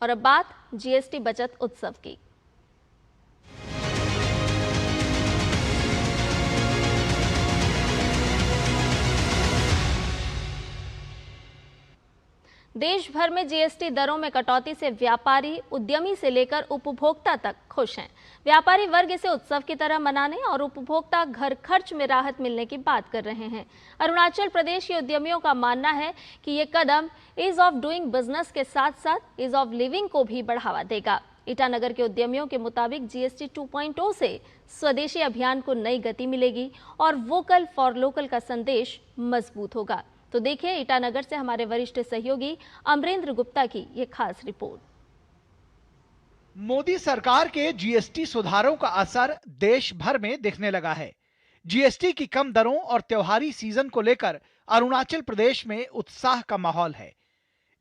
और अब बात जीएसटी बचत उत्सव की। देश भर में जीएसटी दरों में कटौती से व्यापारी, उद्यमी से लेकर उपभोक्ता तक खुश हैं। व्यापारी वर्ग इसे उत्सव की तरह मनाने और उपभोक्ता घर खर्च में राहत मिलने की बात कर रहे हैं। अरुणाचल प्रदेश के उद्यमियों का मानना है कि ये कदम ईज ऑफ डूइंग बिजनेस के साथ साथ ईज ऑफ लिविंग को भी बढ़ावा देगा। ईटानगर के उद्यमियों के मुताबिक जीएसटी 2.0 से स्वदेशी अभियान को नई गति मिलेगी और वोकल फॉर लोकल का संदेश मजबूत होगा। तो देखिए ईटानगर से हमारे वरिष्ठ सहयोगी अमरेंद्र गुप्ता की ये खास रिपोर्ट। मोदी सरकार के जीएसटी सुधारों का असर देश भर में दिखने लगा है। जीएसटी की कम दरों और त्योहारी सीजन को लेकर अरुणाचल प्रदेश में उत्साह का माहौल है।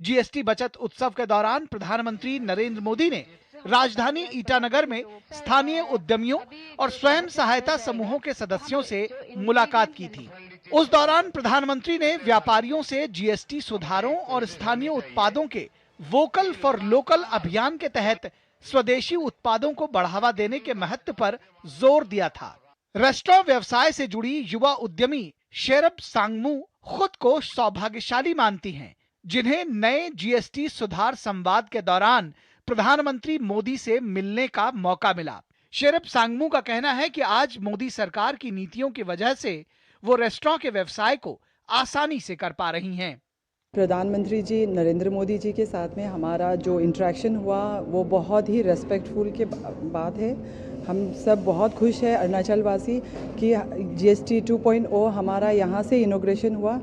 जीएसटी बचत उत्सव के दौरान प्रधानमंत्री नरेंद्र मोदी ने राजधानी ईटानगर में स्थानीय उद्यमियों और स्वयं सहायता समूहों के सदस्यों से मुलाकात की थी। उस दौरान प्रधानमंत्री ने व्यापारियों से जीएसटी सुधारों और स्थानीय उत्पादों के वोकल फॉर लोकल अभियान के तहत स्वदेशी उत्पादों को बढ़ावा देने के महत्व पर जोर दिया था। रेस्टोरेंट व्यवसाय से जुड़ी युवा उद्यमी शेरप सांगमू खुद को सौभाग्यशाली मानती हैं, जिन्हें नए जीएसटी सुधार संवाद के दौरान प्रधानमंत्री मोदी से मिलने का मौका मिला। शेरप सांगमू का कहना है कि आज मोदी सरकार की नीतियों की वजह से वो रेस्टोरेंट के व्यवसाय को आसानी से कर पा रही हैं। प्रधानमंत्री जी नरेंद्र मोदी जी के साथ में हमारा जो इंटरेक्शन हुआ वो बहुत ही रेस्पेक्टफुल के बात है। हम सब बहुत खुश है अरुणाचल वासी कि जीएसटी 2.0 हमारा यहाँ से इनॉग्रेशन हुआ।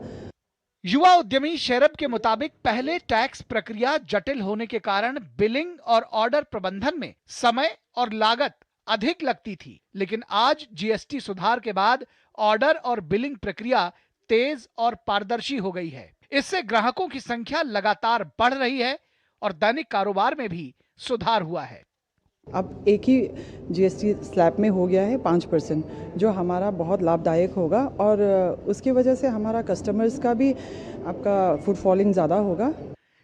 युवा उद्यमी शेरप के मुताबिक पहले टैक्स प्रक्रिया जटिल होने के कारण बिलिंग और ऑर्डर प्रबंधन में समय और लागत अधिक लगती थी, लेकिन आज जीएसटी सुधार के बाद ऑर्डर और बिलिंग प्रक्रिया तेज और पारदर्शी हो गई है। इससे ग्राहकों की संख्या लगातार बढ़ रही है और दैनिक कारोबार में भी सुधार हुआ है। अब एक ही जीएसटी स्लैब में हो गया है 5%, जो हमारा बहुत लाभदायक होगा और उसकी वजह से हमारा कस्टमर्स का भी आपका फुटफॉलिंग ज्यादा होगा।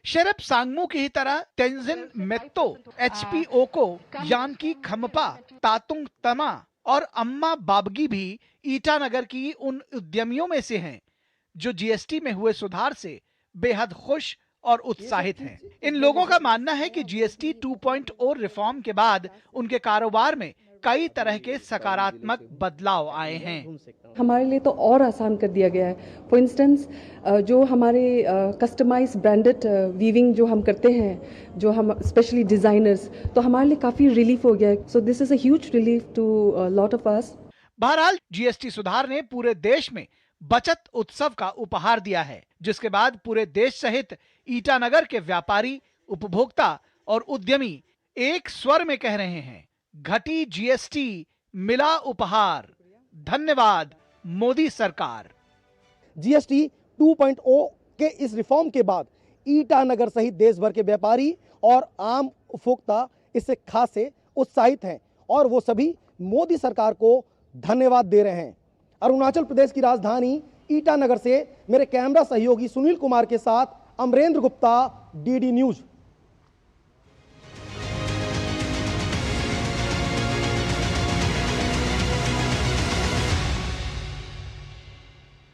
शेरप सांगमू की ही तरह तेंजिन मेत्तो, एचपीओ को यानकी खमपा, तातुंग तमा और अम्मा बाबगी भी ईटानगर की उन उद्यमियों में से हैं जो जीएसटी में हुए सुधार से बेहद खुश और उत्साहित हैं। इन लोगों का मानना है कि जीएसटी 2.0 रिफॉर्म के बाद उनके कारोबार में कई तरह के सकारात्मक बदलाव आए हैं। हमारे लिए तो और आसान कर दिया गया है। फॉर इंस्टेंस जो हमारे कस्टमाइज ब्रांडेड वीविंग जो हम करते हैं, जो हम स्पेशली डिजाइनर्स, तो हमारे लिए काफी रिलीफ हो गया है। So this is a huge relief to lot of us. बहरहाल जीएसटी सुधार ने पूरे देश में बचत उत्सव का उपहार दिया है, जिसके बाद पूरे देश सहित ईटानगर के व्यापारी, उपभोक्ता और उद्यमी एक स्वर में कह रहे हैं, घटी जीएसटी मिला उपहार, धन्यवाद मोदी सरकार। जीएसटी 2.0 के इस रिफॉर्म के बाद ईटानगर सहित देश भर के व्यापारी और आम उपभोक्ता इससे खासे उत्साहित हैं और वो सभी मोदी सरकार को धन्यवाद दे रहे हैं। अरुणाचल प्रदेश की राजधानी ईटानगर से मेरे कैमरा सहयोगी सुनील कुमार के साथ अमरेंद्र गुप्ता, डीडी न्यूज।